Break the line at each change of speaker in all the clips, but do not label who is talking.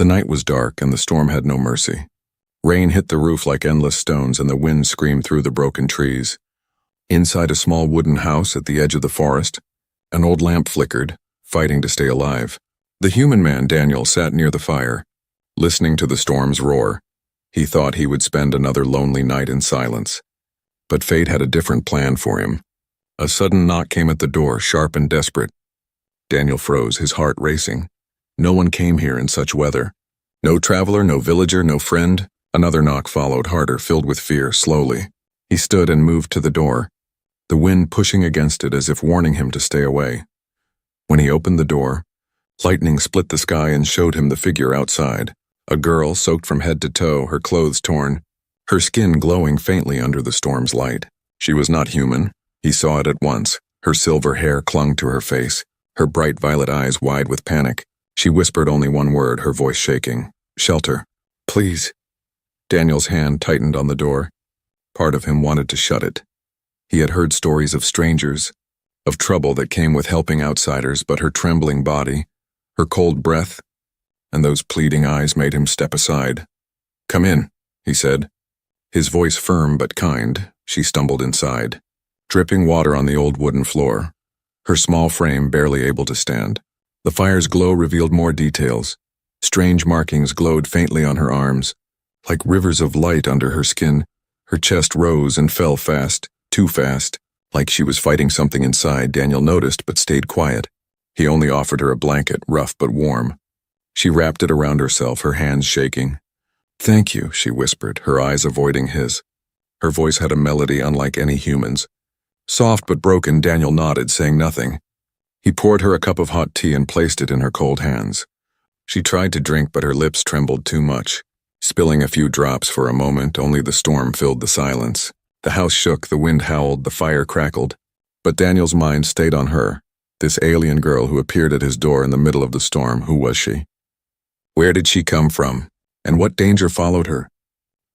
The night was dark and the storm had no mercy. Rain hit the roof like endless stones and the wind screamed through the broken trees. Inside a small wooden house at the edge of the forest, an old lamp flickered, fighting to stay alive. The human man, Daniel, sat near the fire, listening to the storm's roar. He thought he would spend another lonely night in silence. But fate had a different plan for him. A sudden knock came at the door, sharp and desperate. Daniel froze, his heart racing. No one came here in such weather. No traveler, no villager, no friend. Another knock followed, harder, filled with fear, slowly. He stood and moved to the door, the wind pushing against it as if warning him to stay away. When he opened the door, lightning split the sky and showed him the figure outside. A girl soaked from head to toe, her clothes torn, her skin glowing faintly under the storm's light. She was not human. He saw it at once. Her silver hair clung to her face, her bright violet eyes wide with panic. She whispered only one word, her voice shaking. "Shelter. Please." Daniel's hand tightened on the door. Part of him wanted to shut it. He had heard stories of strangers, of trouble that came with helping outsiders, but her trembling body, her cold breath, and those pleading eyes made him step aside. "Come in," he said. His voice firm but kind. She stumbled inside, dripping water on the old wooden floor, her small frame barely able to stand. The fire's glow revealed more details. Strange markings glowed faintly on her arms, like rivers of light under her skin. Her chest rose and fell fast, too fast, like she was fighting something inside. Daniel noticed but stayed quiet. He only offered her a blanket, rough but warm. She wrapped it around herself, her hands shaking. "Thank you," she whispered, her eyes avoiding his. Her voice had a melody unlike any human's. Soft but broken, Daniel nodded, saying nothing. He poured her a cup of hot tea and placed it in her cold hands. She tried to drink, but her lips trembled too much, spilling a few drops for a moment. Only the storm filled the silence. The house shook, the wind howled, the fire crackled. But Daniel's mind stayed on her, this alien girl who appeared at his door in the middle of the storm. Who was she? Where did she come from? And what danger followed her?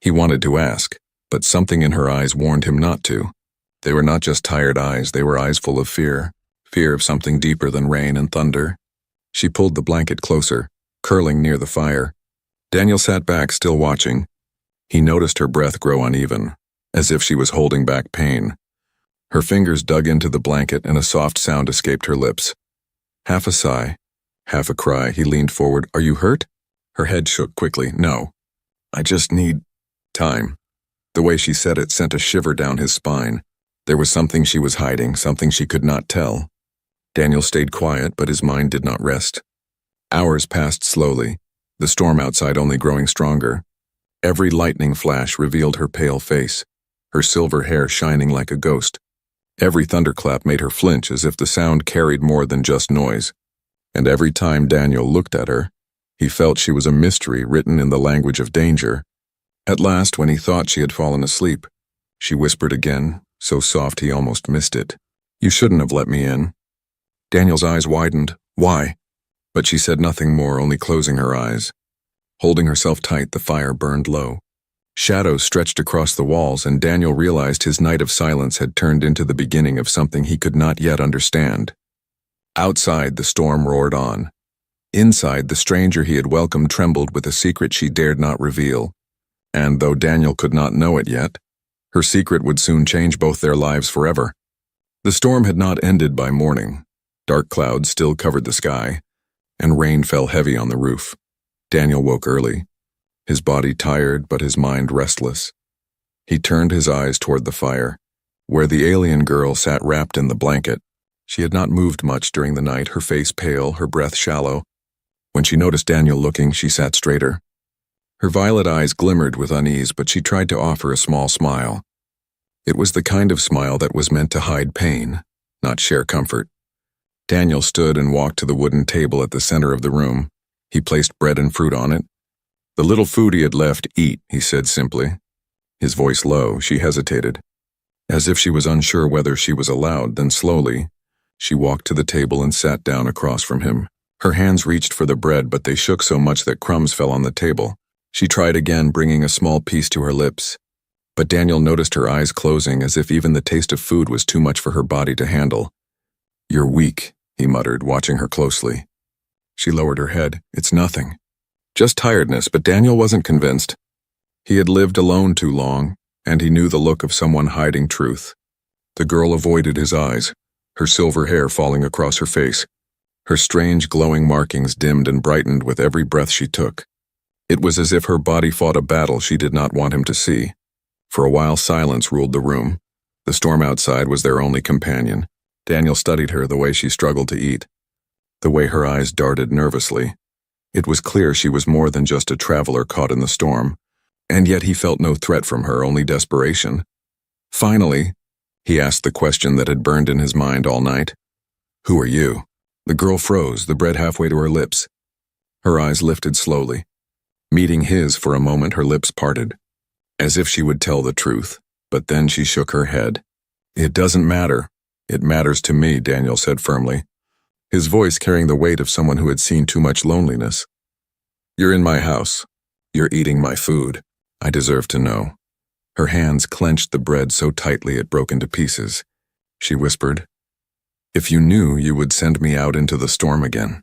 He wanted to ask, but something in her eyes warned him not to. They were not just tired eyes, they were eyes full of fear, fear of something deeper than rain and thunder. She pulled the blanket closer, curling near the fire. Daniel sat back, still watching. He noticed her breath grow uneven, as if she was holding back pain. Her fingers dug into the blanket and a soft sound escaped her lips. Half a sigh, half a cry. He leaned forward. "Are you hurt?" Her head shook quickly. "No. I just need time." The way she said it sent a shiver down his spine. There was something she was hiding, something she could not tell. Daniel stayed quiet, but his mind did not rest. Hours passed slowly, the storm outside only growing stronger. Every lightning flash revealed her pale face, her silver hair shining like a ghost. Every thunderclap made her flinch as if the sound carried more than just noise. And every time Daniel looked at her, he felt she was a mystery written in the language of danger. At last, when he thought she had fallen asleep, she whispered again, so soft he almost missed it. "You shouldn't have let me in." Daniel's eyes widened. "Why?" But she said nothing more, only closing her eyes. Holding herself tight, the fire burned low. Shadows stretched across the walls, and Daniel realized his night of silence had turned into the beginning of something he could not yet understand. Outside, the storm roared on. Inside, the stranger he had welcomed trembled with a secret she dared not reveal. And though Daniel could not know it yet, her secret would soon change both their lives forever. The storm had not ended by morning. Dark clouds still covered the sky, and rain fell heavy on the roof. Daniel woke early, his body tired but his mind restless. He turned his eyes toward the fire, where the alien girl sat wrapped in the blanket. She had not moved much during the night, her face pale, her breath shallow. When she noticed Daniel looking, she sat straighter. Her violet eyes glimmered with unease, but she tried to offer a small smile. It was the kind of smile that was meant to hide pain, not share comfort. Daniel stood and walked to the wooden table at the center of the room. He placed bread and fruit on it. "The little food he had left, eat," he said simply. His voice low, she hesitated, as if she was unsure whether she was allowed. Then slowly, she walked to the table and sat down across from him. Her hands reached for the bread, but they shook so much that crumbs fell on the table. She tried again, bringing a small piece to her lips. But Daniel noticed her eyes closing, as if even the taste of food was too much for her body to handle. "You're weak," he muttered, watching her closely. She lowered her head. "It's nothing." Just tiredness, but Daniel wasn't convinced. He had lived alone too long, and he knew the look of someone hiding truth. The girl avoided his eyes, her silver hair falling across her face. Her strange glowing markings dimmed and brightened with every breath she took. It was as if her body fought a battle she did not want him to see. For a while silence ruled the room. The storm outside was their only companion. Daniel studied her, the way she struggled to eat, the way her eyes darted nervously. It was clear she was more than just a traveler caught in the storm, and yet he felt no threat from her, only desperation. Finally, he asked the question that had burned in his mind all night. "Who are you?" The girl froze, the bread halfway to her lips. Her eyes lifted slowly. Meeting his for a moment, her lips parted, as if she would tell the truth, but then she shook her head. "It doesn't matter. It matters to me," Daniel said firmly, his voice carrying the weight of someone who had seen too much loneliness. "You're in my house. You're eating my food. I deserve to know." Her hands clenched the bread so tightly it broke into pieces. She whispered, "If you knew, you would send me out into the storm again."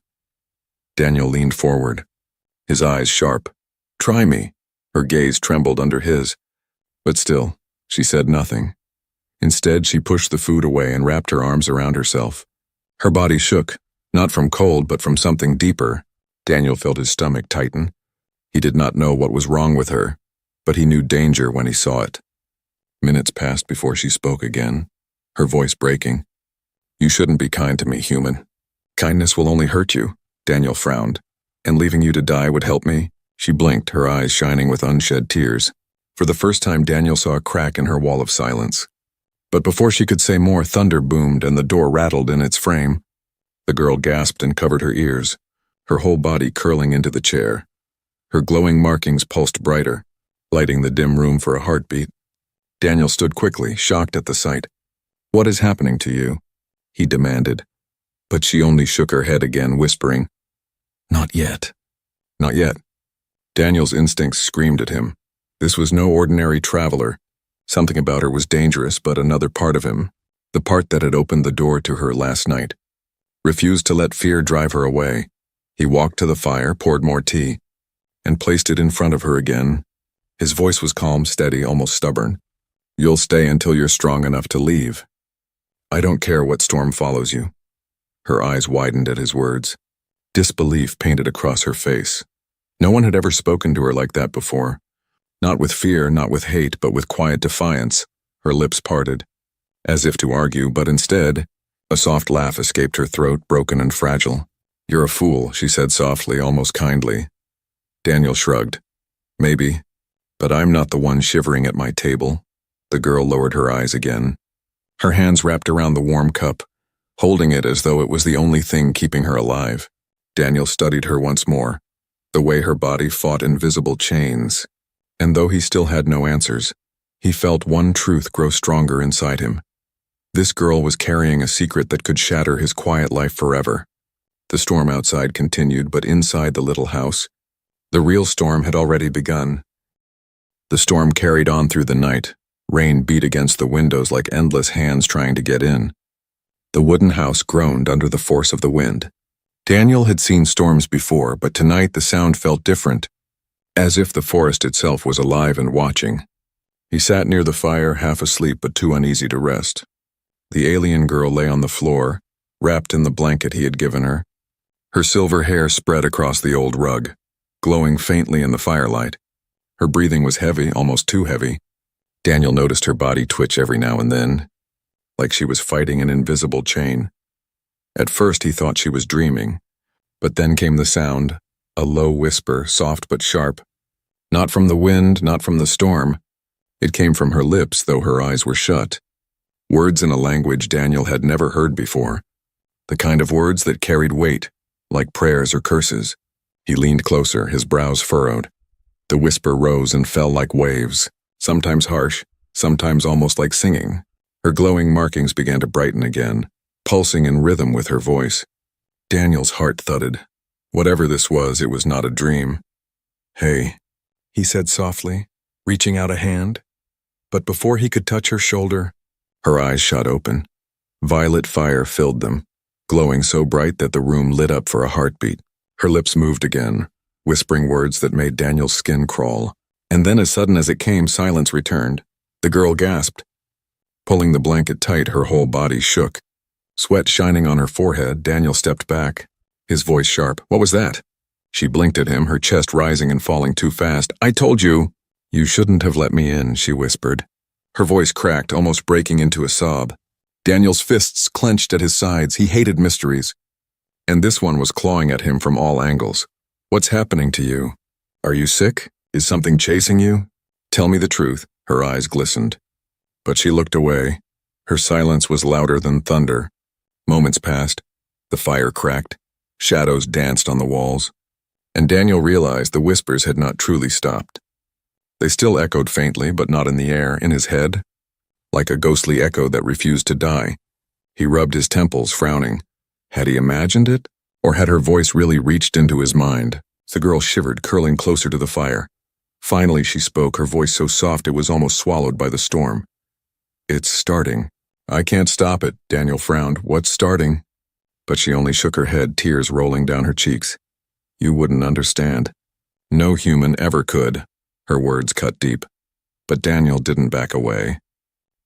Daniel leaned forward, his eyes sharp. "Try me." Her gaze trembled under his. But still, she said nothing. Instead, she pushed the food away and wrapped her arms around herself. Her body shook, not from cold but from something deeper. Daniel felt his stomach tighten. He did not know what was wrong with her, but he knew danger when he saw it. Minutes passed before she spoke again, her voice breaking. "You shouldn't be kind to me, human. Kindness will only hurt you." Daniel frowned. "And leaving you to die would help me?" She blinked, her eyes shining with unshed tears. For the first time, Daniel saw a crack in her wall of silence. But before she could say more, thunder boomed and the door rattled in its frame. The girl gasped and covered her ears, her whole body curling into the chair. Her glowing markings pulsed brighter, lighting the dim room for a heartbeat. Daniel stood quickly, shocked at the sight. "What is happening to you?" he demanded. But she only shook her head again, whispering, "Not yet." Not yet. Daniel's instincts screamed at him. This was no ordinary traveler. Something about her was dangerous, but another part of him, the part that had opened the door to her last night, refused to let fear drive her away. He walked to the fire, poured more tea, and placed it in front of her again. His voice was calm, steady, almost stubborn. "You'll stay until you're strong enough to leave. I don't care what storm follows you." Her eyes widened at his words. Disbelief painted across her face. No one had ever spoken to her like that before. Not with fear, not with hate, but with quiet defiance. Her lips parted, as if to argue, but instead, a soft laugh escaped her throat, broken and fragile. "You're a fool," she said softly, almost kindly. Daniel shrugged. "Maybe, but I'm not the one shivering at my table." The girl lowered her eyes again. Her hands wrapped around the warm cup, holding it as though it was the only thing keeping her alive. Daniel studied her once more, the way her body fought invisible chains. And though he still had no answers, he felt one truth grow stronger inside him. This girl was carrying a secret that could shatter his quiet life forever. The storm outside continued, but inside the little house, the real storm had already begun. The storm carried on through the night. Rain beat against the windows like endless hands trying to get in. The wooden house groaned under the force of the wind. Daniel had seen storms before, but tonight the sound felt different, as if the forest itself was alive and watching. He sat near the fire, half asleep but too uneasy to rest. The alien girl lay on the floor, wrapped in the blanket he had given her. Her silver hair spread across the old rug, glowing faintly in the firelight. Her breathing was heavy, almost too heavy. Daniel noticed her body twitch every now and then, like she was fighting an invisible chain. At first he thought she was dreaming, but then came the sound, a low whisper, soft but sharp. Not from the wind, not from the storm. It came from her lips, though her eyes were shut. Words in a language Daniel had never heard before. The kind of words that carried weight, like prayers or curses. He leaned closer, his brows furrowed. The whisper rose and fell like waves, sometimes harsh, sometimes almost like singing. Her glowing markings began to brighten again, pulsing in rhythm with her voice. Daniel's heart thudded. Whatever this was, it was not a dream. "Hey," he said softly, reaching out a hand. But before he could touch her shoulder, her eyes shot open. Violet fire filled them, glowing so bright that the room lit up for a heartbeat. Her lips moved again, whispering words that made Daniel's skin crawl. And then as sudden as it came, silence returned. The girl gasped. Pulling the blanket tight, her whole body shook. Sweat shining on her forehead, Daniel stepped back, his voice sharp. "What was that?" She blinked at him, her chest rising and falling too fast. "I told you!" "You shouldn't have let me in," she whispered. Her voice cracked, almost breaking into a sob. Daniel's fists clenched at his sides. He hated mysteries. And this one was clawing at him from all angles. "What's happening to you? Are you sick? Is something chasing you? Tell me the truth." Her eyes glistened. But she looked away. Her silence was louder than thunder. Moments passed. The fire cracked. Shadows danced on the walls. And Daniel realized the whispers had not truly stopped. They still echoed faintly, but not in the air, in his head, like a ghostly echo that refused to die. He rubbed his temples, frowning. Had he imagined it? Or had her voice really reached into his mind? The girl shivered, curling closer to the fire. Finally she spoke, her voice so soft it was almost swallowed by the storm. "It's starting." "I can't stop it," Daniel frowned. "What's starting?" But she only shook her head, tears rolling down her cheeks. "You wouldn't understand. No human ever could." Her words cut deep. But Daniel didn't back away.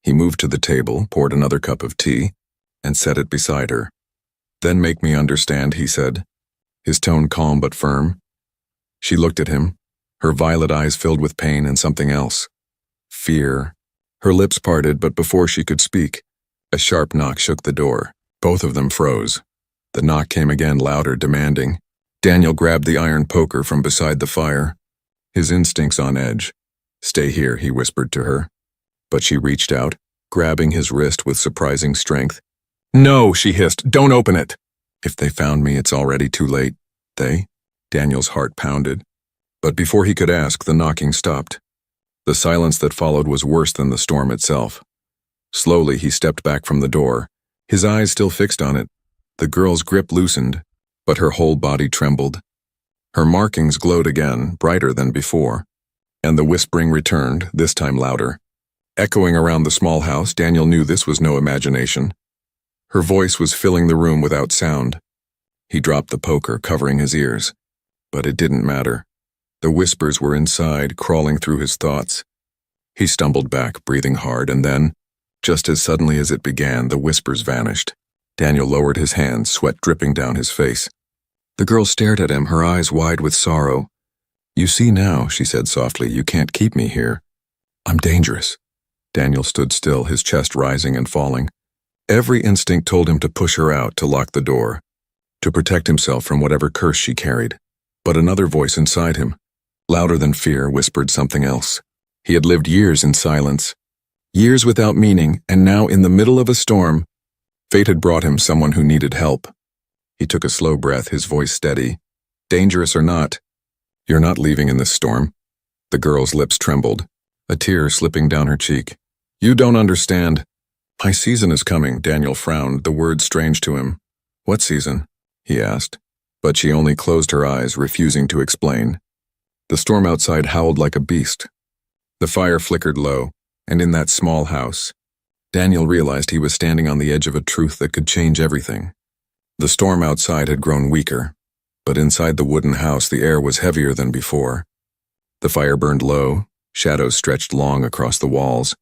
He moved to the table, poured another cup of tea, and set it beside her. "Then make me understand," he said, his tone calm but firm. She looked at him, her violet eyes filled with pain and something else. Fear. Her lips parted, but before she could speak, a sharp knock shook the door. Both of them froze. The knock came again, louder, demanding. Daniel grabbed the iron poker from beside the fire, his instincts on edge. "Stay here," he whispered to her. But she reached out, grabbing his wrist with surprising strength. "No," she hissed. "Don't open it." "If they found me, it's already too late." "They?" Daniel's heart pounded. But before he could ask, the knocking stopped. The silence that followed was worse than the storm itself. Slowly, he stepped back from the door, his eyes still fixed on it. The girl's grip loosened, but her whole body trembled. Her markings glowed again, brighter than before. And the whispering returned, this time louder. Echoing around the small house, Daniel knew this was no imagination. Her voice was filling the room without sound. He dropped the poker, covering his ears. But it didn't matter. The whispers were inside, crawling through his thoughts. He stumbled back, breathing hard, and then, just as suddenly as it began, the whispers vanished. Daniel lowered his hands, sweat dripping down his face. The girl stared at him, her eyes wide with sorrow. "You see now," she said softly, "you can't keep me here. I'm dangerous." Daniel stood still, his chest rising and falling. Every instinct told him to push her out, to lock the door, to protect himself from whatever curse she carried. But another voice inside him, louder than fear, whispered something else. He had lived years in silence, years without meaning, and now in the middle of a storm, fate had brought him someone who needed help. He took a slow breath, his voice steady. "Dangerous or not, you're not leaving in this storm." The girl's lips trembled, a tear slipping down her cheek. "You don't understand." "My season is coming," Daniel frowned, the words strange to him. "What season?" he asked. But she only closed her eyes, refusing to explain. The storm outside howled like a beast. The fire flickered low, and in that small house, Daniel realized he was standing on the edge of a truth that could change everything. The storm outside had grown weaker, but inside the wooden house the air was heavier than before. The fire burned low, shadows stretched long across the walls,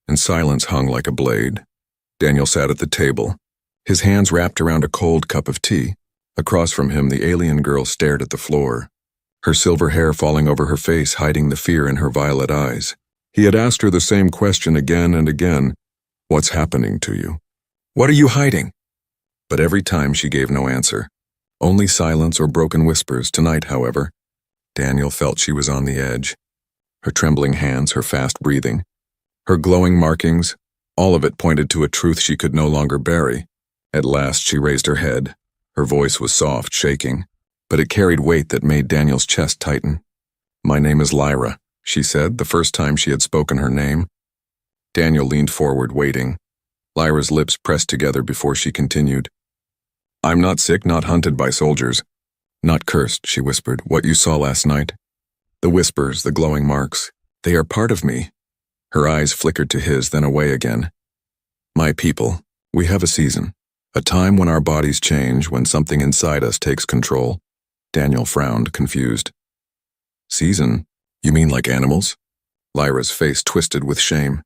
and silence hung like a blade. Daniel sat at the table, his hands wrapped around a cold cup of tea. Across from him, the alien girl stared at the floor, her silver hair falling over her face, hiding the fear in her violet eyes. He had asked her the same question again and again. "What's happening to you? What are you hiding?" But every time she gave no answer, only silence or broken whispers. Tonight, however, Daniel felt she was on the edge. Her trembling hands, her fast breathing, her glowing markings, all of it pointed to a truth she could no longer bury. At last she raised her head. Her voice was soft, shaking, but it carried weight that made Daniel's chest tighten. "My name is Lyra," she said, the first time she had spoken her name. Daniel leaned forward, waiting. Lyra's lips pressed together before she continued. "I'm not sick, not hunted by soldiers. Not cursed," she whispered. "What you saw last night, the whispers, the glowing marks, they are part of me." Her eyes flickered to his, then away again. "My people, we have a season, a time when our bodies change, when something inside us takes control." Daniel frowned, confused. Season? You mean like animals? Lyra's face twisted with shame.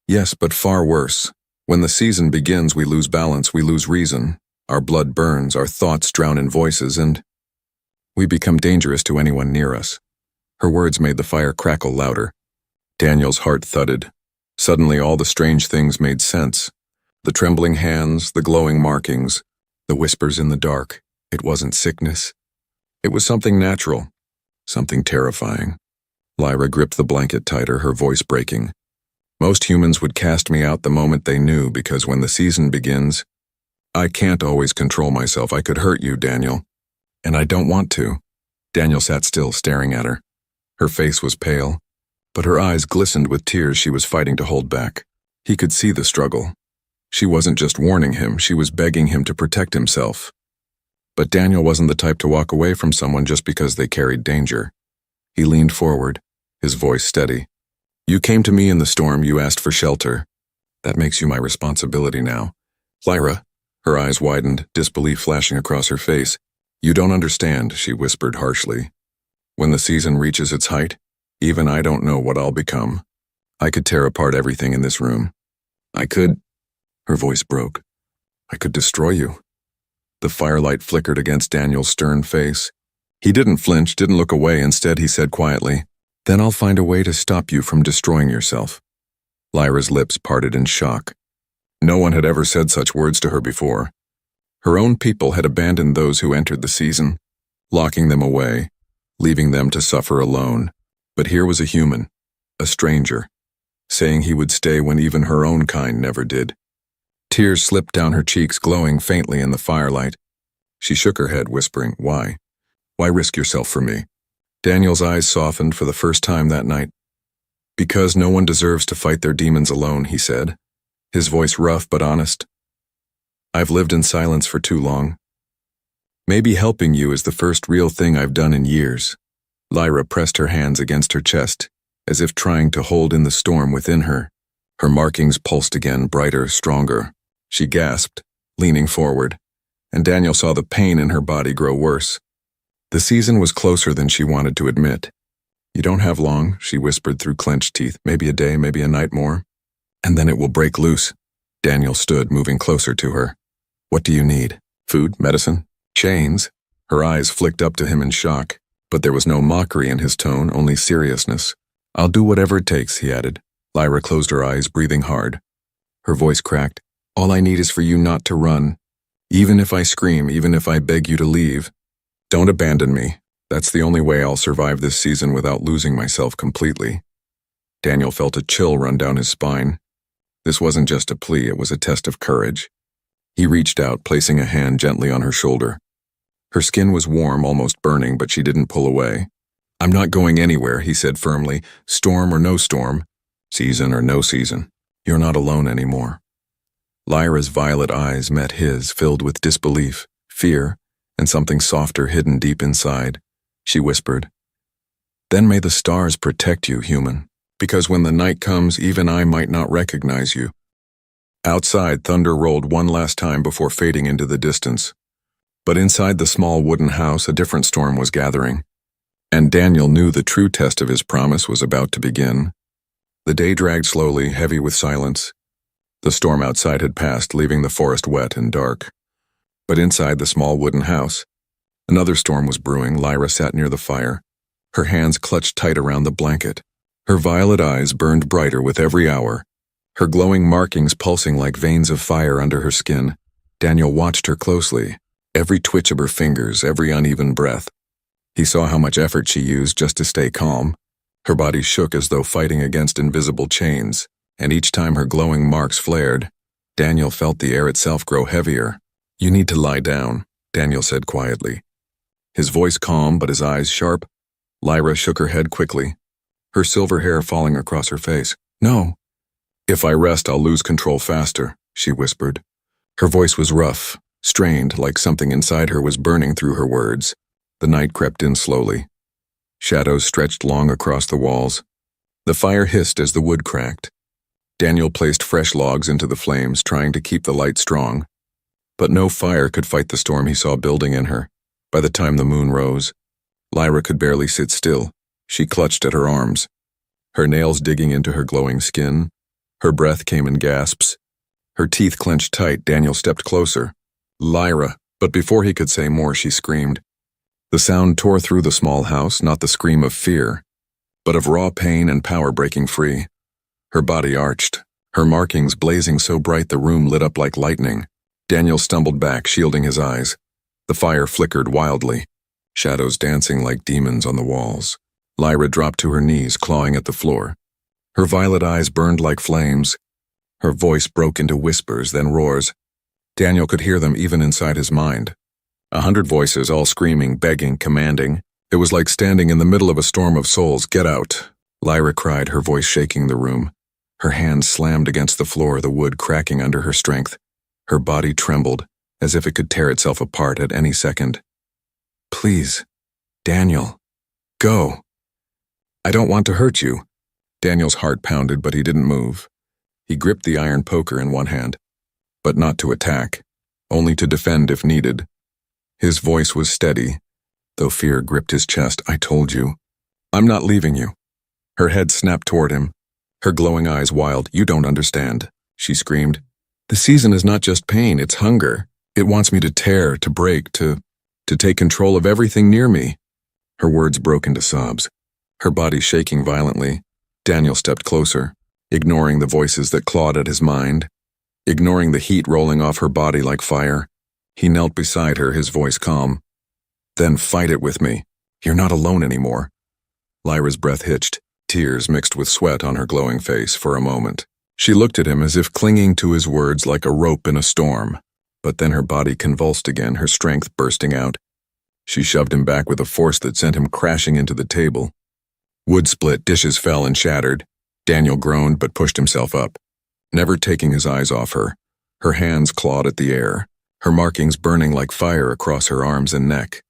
Yes, but far worse. When the season begins, we lose balance, we lose reason. Our blood burns, our thoughts drown in voices, and we become dangerous to anyone near us. Her words made the fire crackle louder. Daniel's heart thudded. Suddenly all the strange things made sense. The trembling hands, the glowing markings, the whispers in the dark. It wasn't sickness. It was something natural, something terrifying. Lyra gripped the blanket tighter, her voice breaking. Most humans would cast me out the moment they knew, because when the season begins, I can't always control myself. I could hurt you, Daniel. And I don't want to. Daniel sat still, staring at her. Her face was pale, but her eyes glistened with tears she was fighting to hold back. He could see the struggle. She wasn't just warning him, she was begging him to protect himself. But Daniel wasn't the type to walk away from someone just because they carried danger. He leaned forward, his voice steady. You came to me in the storm, you asked for shelter. That makes you my responsibility now. Lyra, her eyes widened, disbelief flashing across her face. You don't understand, she whispered harshly. When the season reaches its height, even I don't know what I'll become. I could tear apart everything in this room. Her voice broke. I could destroy you. The firelight flickered against Daniel's stern face. He didn't flinch, didn't look away. Instead, he said quietly, Then I'll find a way to stop you from destroying yourself. Lyra's lips parted in shock. No one had ever said such words to her before. Her own people had abandoned those who entered the season, locking them away, leaving them to suffer alone. But here was a human, a stranger, saying he would stay when even her own kind never did. Tears slipped down her cheeks, glowing faintly in the firelight. She shook her head, whispering, Why? Why risk yourself for me? Daniel's eyes softened for the first time that night. Because no one deserves to fight their demons alone, he said, his voice rough but honest. I've lived in silence for too long. Maybe helping you is the first real thing I've done in years. Lyra pressed her hands against her chest, as if trying to hold in the storm within her. Her markings pulsed again, brighter, stronger. She gasped, leaning forward, and Daniel saw the pain in her body grow worse. The season was closer than she wanted to admit. You don't have long, she whispered through clenched teeth. Maybe a day, maybe a night more. And then it will break loose. Daniel stood, moving closer to her. What do you need? Food? Medicine? Chains? Her eyes flicked up to him in shock, but there was no mockery in his tone, only seriousness. I'll do whatever it takes, he added. Lyra closed her eyes, breathing hard. Her voice cracked. All I need is for you not to run. Even if I scream, even if I beg you to leave. Don't abandon me. That's the only way I'll survive this season without losing myself completely. Daniel felt a chill run down his spine. This wasn't just a plea, it was a test of courage. He reached out, placing a hand gently on her shoulder. Her skin was warm, almost burning, but she didn't pull away. I'm not going anywhere, he said firmly. Storm or no storm, season or no season, you're not alone anymore. Lyra's violet eyes met his, filled with disbelief, fear, and something softer hidden deep inside. She whispered, Then may the stars protect you, human, because when the night comes, even I might not recognize you. Outside, thunder rolled one last time before fading into the distance. But inside the small wooden house, a different storm was gathering. And Daniel knew the true test of his promise was about to begin. The day dragged slowly, heavy with silence. The storm outside had passed, leaving the forest wet and dark. But inside the small wooden house, another storm was brewing. Lyra sat near the fire, her hands clutched tight around the blanket. Her violet eyes burned brighter with every hour, her glowing markings pulsing like veins of fire under her skin. Daniel watched her closely, every twitch of her fingers, every uneven breath. He saw how much effort she used just to stay calm. Her body shook as though fighting against invisible chains, and each time her glowing marks flared, Daniel felt the air itself grow heavier. You need to lie down, Daniel said quietly. His voice calm, but his eyes sharp. Lyra shook her head quickly, her silver hair falling across her face. No. If I rest, I'll lose control faster, she whispered. Her voice was rough, strained, like something inside her was burning through her words. The night crept in slowly. Shadows stretched long across the walls. The fire hissed as the wood cracked. Daniel placed fresh logs into the flames, trying to keep the light strong. But no fire could fight the storm he saw building in her. By the time the moon rose, Lyra could barely sit still. She clutched at her arms, her nails digging into her glowing skin. Her breath came in gasps. Her teeth clenched tight. Daniel stepped closer. Lyra, but before he could say more, she screamed. The sound tore through the small house, not the scream of fear, but of raw pain and power breaking free. Her body arched, her markings blazing so bright the room lit up like lightning. Daniel stumbled back, shielding his eyes. The fire flickered wildly, shadows dancing like demons on the walls. Lyra dropped to her knees, clawing at the floor. Her violet eyes burned like flames. Her voice broke into whispers, then roars. Daniel could hear them even inside his mind. 100 voices, all screaming, begging, commanding. It was like standing in the middle of a storm of souls. Get out! Lyra cried, her voice shaking the room. Her hands slammed against the floor, the wood cracking under her strength. Her body trembled, as if it could tear itself apart at any second. Please, Daniel, go. I don't want to hurt you. Daniel's heart pounded, but he didn't move. He gripped the iron poker in one hand, but not to attack, only to defend if needed. His voice was steady, though fear gripped his chest. I told you. I'm not leaving you. Her head snapped toward him, her glowing eyes wild. You don't understand, she screamed. The season is not just pain, it's hunger. It wants me to tear, to break, to take control of everything near me. Her words broke into sobs, her body shaking violently. Daniel stepped closer, ignoring the voices that clawed at his mind, ignoring the heat rolling off her body like fire. He knelt beside her, his voice calm. Then fight it with me. You're not alone anymore. Lyra's breath hitched, tears mixed with sweat on her glowing face for a moment. She looked at him as if clinging to his words like a rope in a storm. But then her body convulsed again, her strength bursting out. She shoved him back with a force that sent him crashing into the table. Wood split, dishes fell and shattered. Daniel groaned but pushed himself up, never taking his eyes off her. Her hands clawed at the air, her markings burning like fire across her arms and neck.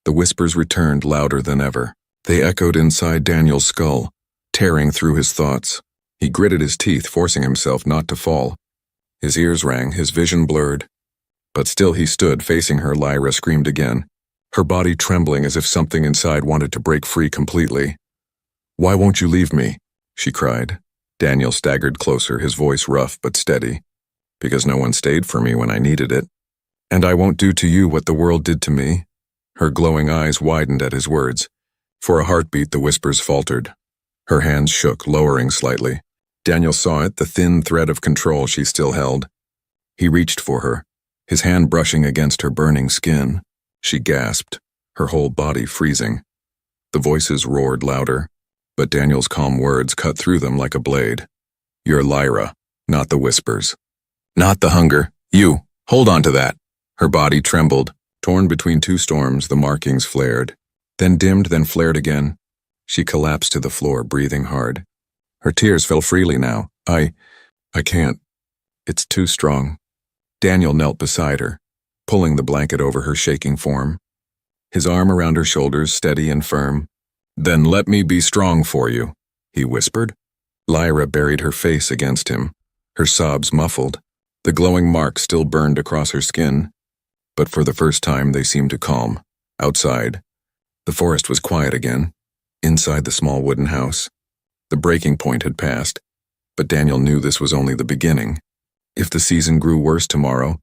The whispers returned louder than ever. They echoed inside Daniel's skull, tearing through his thoughts. He gritted his teeth, forcing himself not to fall. His ears rang, his vision blurred. But still he stood, facing her. Lyra screamed again, her body trembling as if something inside wanted to break free completely. Why won't you leave me? She cried. Daniel staggered closer, his voice rough but steady. Because no one stayed for me when I needed it. And I won't do to you what the world did to me. Her glowing eyes widened at his words. For a heartbeat, the whispers faltered. Her hands shook, lowering slightly. Daniel saw it, the thin thread of control she still held. He reached for her, his hand brushing against her burning skin. She gasped, her whole body freezing. The voices roared louder, but Daniel's calm words cut through them like a blade. You're Lyra, not the whispers. Not the hunger. You, hold on to that. Her body trembled, torn between two storms. The markings flared, then dimmed, then flared again. She collapsed to the floor, breathing hard. Her tears fell freely now. I can't. It's too strong. Daniel knelt beside her, pulling the blanket over her shaking form, his arm around her shoulders, steady and firm. Then let me be strong for you, he whispered. Lyra buried her face against him, her sobs muffled. The glowing marks still burned across her skin, but for the first time they seemed to calm. Outside, the forest was quiet again. Inside the small wooden house, the breaking point had passed, but Daniel knew this was only the beginning. If the season grew worse tomorrow,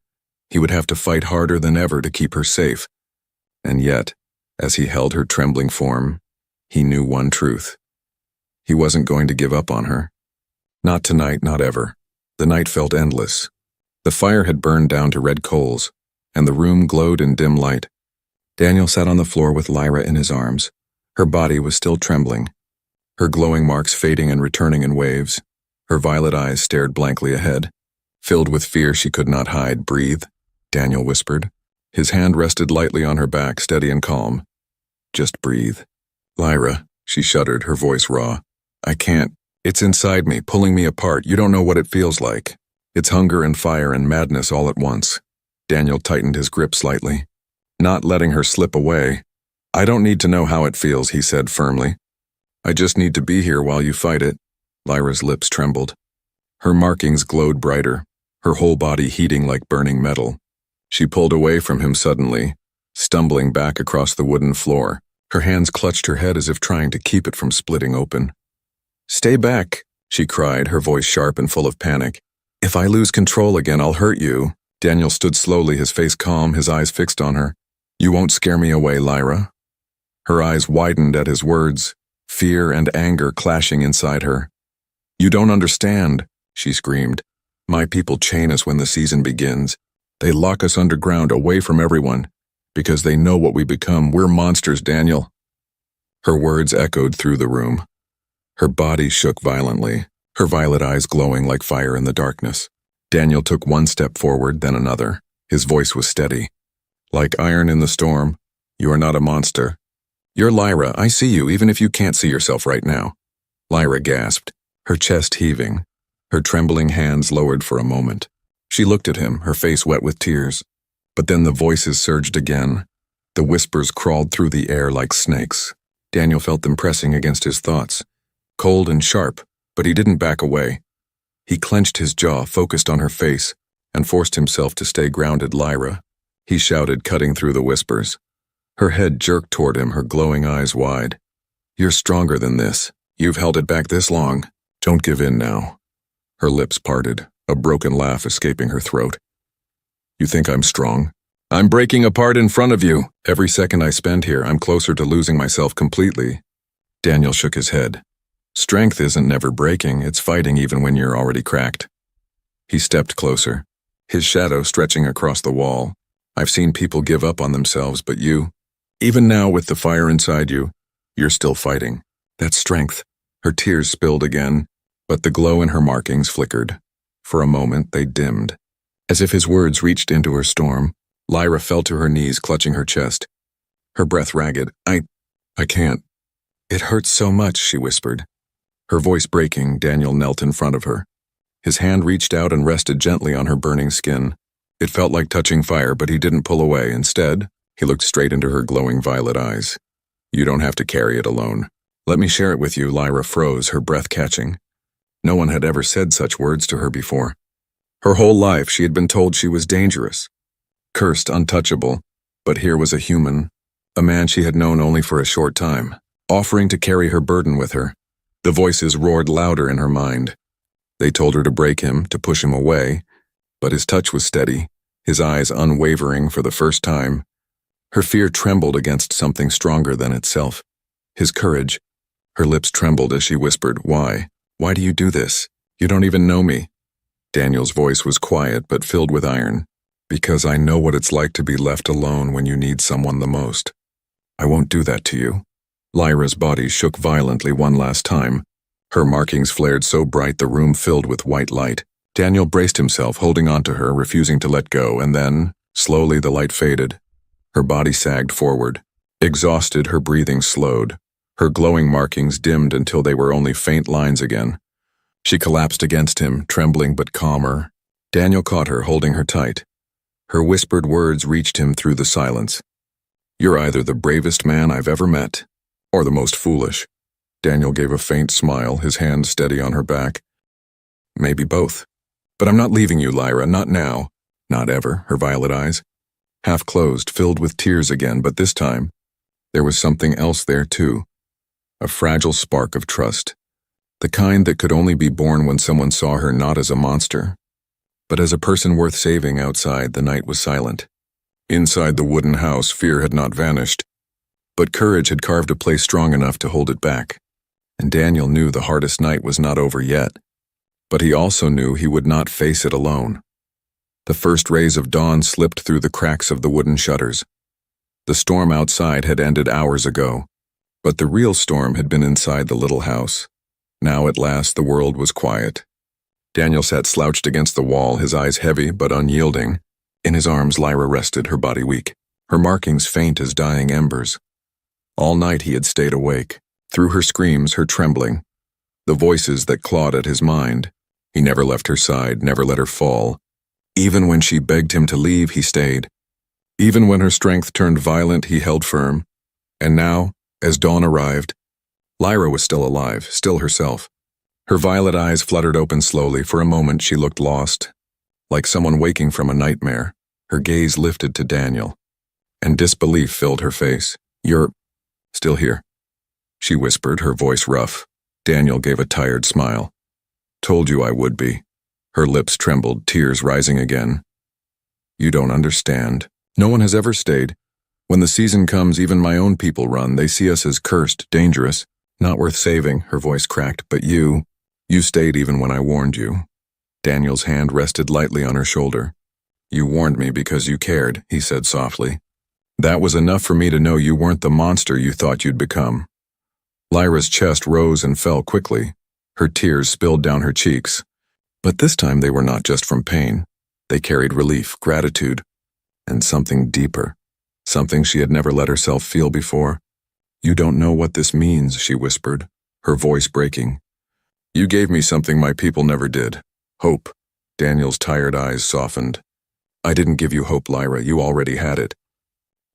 he would have to fight harder than ever to keep her safe. And yet, as he held her trembling form, he knew one truth. He wasn't going to give up on her. Not tonight, not ever. The night felt endless. The fire had burned down to red coals, and the room glowed in dim light. Daniel sat on the floor with Lyra in his arms. Her body was still trembling, her glowing marks fading and returning in waves. Her violet eyes stared blankly ahead. Filled with fear she could not hide. Breathe, Daniel whispered. His hand rested lightly on her back, steady and calm. Just breathe. Lyra, she shuddered, her voice raw. I can't. It's inside me, pulling me apart. You don't know what it feels like. It's hunger and fire and madness all at once. Daniel tightened his grip slightly, not letting her slip away. I don't need to know how it feels, he said firmly. I just need to be here while you fight it. Lyra's lips trembled. Her markings glowed brighter, her whole body heating like burning metal. She pulled away from him suddenly, stumbling back across the wooden floor. Her hands clutched her head as if trying to keep it from splitting open. "Stay back," she cried, her voice sharp and full of panic. "If I lose control again, I'll hurt you." Daniel stood slowly, his face calm, his eyes fixed on her. "You won't scare me away, Lyra." Her eyes widened at his words, fear and anger clashing inside her. "You don't understand," she screamed. "My people chain us when the season begins. They lock us underground, away from everyone, because they know what we become. We're monsters, Daniel." Her words echoed through the room. Her body shook violently, her violet eyes glowing like fire in the darkness. Daniel took one step forward, then another. His voice was steady. "Like iron in the storm, you are not a monster. You're Lyra. I see you, even if you can't see yourself right now." Lyra gasped, her chest heaving, her trembling hands lowered for a moment. She looked at him, her face wet with tears. But then the voices surged again. The whispers crawled through the air like snakes. Daniel felt them pressing against his thoughts, cold and sharp, but he didn't back away. He clenched his jaw, focused on her face, and forced himself to stay grounded. "Lyra," he shouted, cutting through the whispers. Her head jerked toward him, her glowing eyes wide. "You're stronger than this. You've held it back this long. Don't give in now." Her lips parted, a broken laugh escaping her throat. "You think I'm strong? I'm breaking apart in front of you. Every second I spend here, I'm closer to losing myself completely." Daniel shook his head. "Strength isn't never breaking, it's fighting even when you're already cracked." He stepped closer, his shadow stretching across the wall. "I've seen people give up on themselves, but you, even now with the fire inside you, you're still fighting. That's strength." Her tears spilled again, but the glow in her markings flickered. For a moment, they dimmed. As if his words reached into her storm, Lyra fell to her knees, clutching her chest. Her breath ragged. I can't. It hurts so much," she whispered. Her voice breaking, Daniel knelt in front of her. His hand reached out and rested gently on her burning skin. It felt like touching fire, but he didn't pull away. Instead, he looked straight into her glowing violet eyes. "You don't have to carry it alone. Let me share it with you." Lyra froze, her breath catching. No one had ever said such words to her before. Her whole life she had been told she was dangerous, cursed, untouchable, but here was a human, a man she had known only for a short time, offering to carry her burden with her. The voices roared louder in her mind. They told her to break him, to push him away, but his touch was steady, his eyes unwavering for the first time. Her fear trembled against something stronger than itself. His courage. Her lips trembled as she whispered, "Why? Why do you do this? You don't even know me." Daniel's voice was quiet but filled with iron. "Because I know what it's like to be left alone when you need someone the most. I won't do that to you." Lyra's body shook violently one last time. Her markings flared so bright the room filled with white light. Daniel braced himself, holding on to her, refusing to let go, and then, slowly the light faded. Her body sagged forward. Exhausted, her breathing slowed. Her glowing markings dimmed until they were only faint lines again. She collapsed against him, trembling but calmer. Daniel caught her, holding her tight. Her whispered words reached him through the silence. "You're either the bravest man I've ever met, or the most foolish." Daniel gave a faint smile, his hand steady on her back. "Maybe both. But I'm not leaving you, Lyra, not now. Not ever." Her violet eyes, half closed, filled with tears again, but this time, there was something else there too. A fragile spark of trust. The kind that could only be born when someone saw her not as a monster, but as a person worth saving. Outside, the night was silent. Inside the wooden house, fear had not vanished, but courage had carved a place strong enough to hold it back. And Daniel knew the hardest night was not over yet, but he also knew he would not face it alone. The first rays of dawn slipped through the cracks of the wooden shutters. The storm outside had ended hours ago, but the real storm had been inside the little house. Now at last the world was quiet. Daniel sat slouched against the wall, his eyes heavy but unyielding. In his arms Lyra rested, her body weak, her markings faint as dying embers. All night he had stayed awake, through her screams, her trembling, the voices that clawed at his mind. He never left her side, never let her fall. Even when she begged him to leave, he stayed. Even when her strength turned violent, he held firm. And now, as dawn arrived, Lyra was still alive, still herself. Her violet eyes fluttered open slowly. For a moment she looked lost, like someone waking from a nightmare. Her gaze lifted to Daniel. and disbelief filled her face. "You're still here," she whispered, her voice rough. Daniel gave a tired smile. "Told you I would be." Her lips trembled, tears rising again. "You don't understand. No one has ever stayed. When the season comes, even my own people run. They see us as cursed, dangerous, not worth saving." Her voice cracked. "But you stayed even when I warned you." Daniel's hand rested lightly on her shoulder. "You warned me because you cared," he said softly. "That was enough for me to know you weren't the monster you thought you'd become." Lyra's chest rose and fell quickly. Her tears spilled down her cheeks. But this time they were not just from pain. They carried relief, gratitude, and something deeper. Something she had never let herself feel before. "You don't know what this means," she whispered, her voice breaking. "You gave me something my people never did. Hope." Daniel's tired eyes softened. "I didn't give you hope, Lyra. You already had it.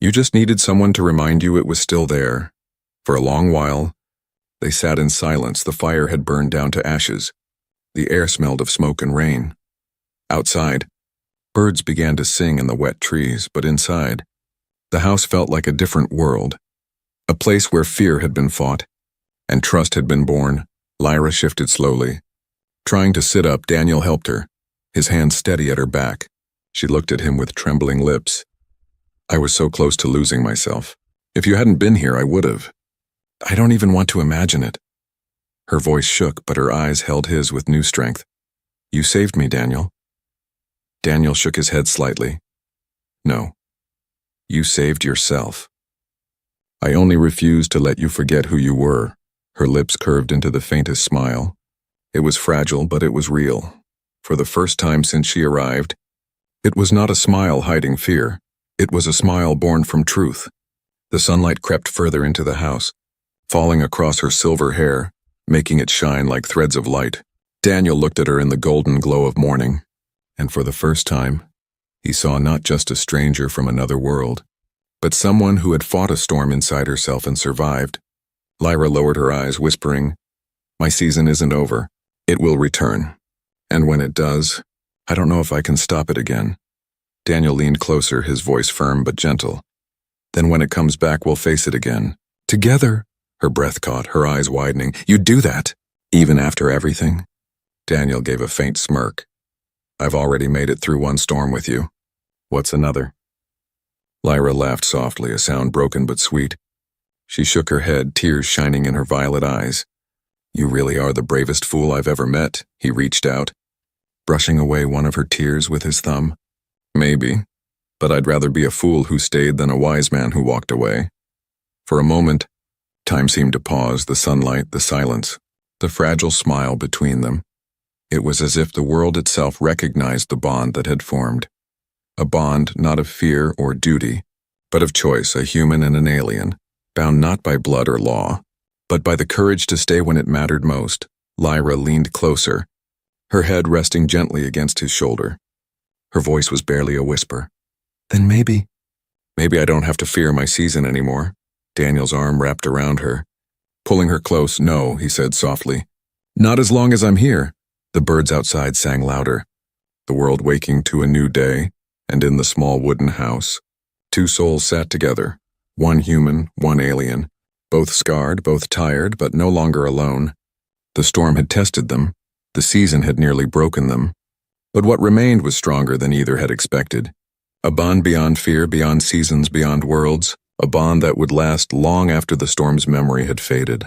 You just needed someone to remind you it was still there." For a long while, they sat in silence. The fire had burned down to ashes. The air smelled of smoke and rain. Outside, birds began to sing in the wet trees, but inside, the house felt like a different world. A place where fear had been fought, and trust had been born. Lyra shifted slowly. Trying to sit up, Daniel helped her, his hand steady at her back. She looked at him with trembling lips. "I was so close to losing myself. If you hadn't been here, I would have. I don't even want to imagine it." Her voice shook, but her eyes held his with new strength. "You saved me, Daniel." Daniel shook his head slightly. "No. You saved yourself. I only refused to let you forget who you were." Her lips curved into the faintest smile. It was fragile, but it was real. For the first time since she arrived, it was not a smile hiding fear. It was a smile born from truth. The sunlight crept further into the house, falling across her silver hair, making it shine like threads of light. Daniel looked at her in the golden glow of morning, and for the first time, he saw not just a stranger from another world, but someone who had fought a storm inside herself and survived. Lyra lowered her eyes, whispering, "My season isn't over. It will return. And when it does, I don't know if I can stop it again." Daniel leaned closer, his voice firm but gentle. "Then when it comes back, we'll face it again. Together." Her breath caught, her eyes widening. "You'd do that, even after everything?" Daniel gave a faint smirk. "I've already made it through one storm with you. What's another?" Lyra laughed softly, a sound broken but sweet. She shook her head, tears shining in her violet eyes. "You really are the bravest fool I've ever met." He reached out, brushing away one of her tears with his thumb. "Maybe, but I'd rather be a fool who stayed than a wise man who walked away." For a moment, time seemed to pause, the sunlight, the silence, the fragile smile between them. It was as if the world itself recognized the bond that had formed. A bond not of fear or duty, but of choice, a human and an alien, bound not by blood or law, but by the courage to stay when it mattered most. Lyra leaned closer, her head resting gently against his shoulder. Her voice was barely a whisper. "Then maybe I don't have to fear my season anymore." Daniel's arm wrapped around her, pulling her close. "No," he said softly. "Not as long as I'm here." The birds outside sang louder, the world waking to a new day, and in the small wooden house, two souls sat together, one human, one alien, both scarred, both tired, but no longer alone. The storm had tested them, the season had nearly broken them, but what remained was stronger than either had expected. A bond beyond fear, beyond seasons, beyond worlds, a bond that would last long after the storm's memory had faded.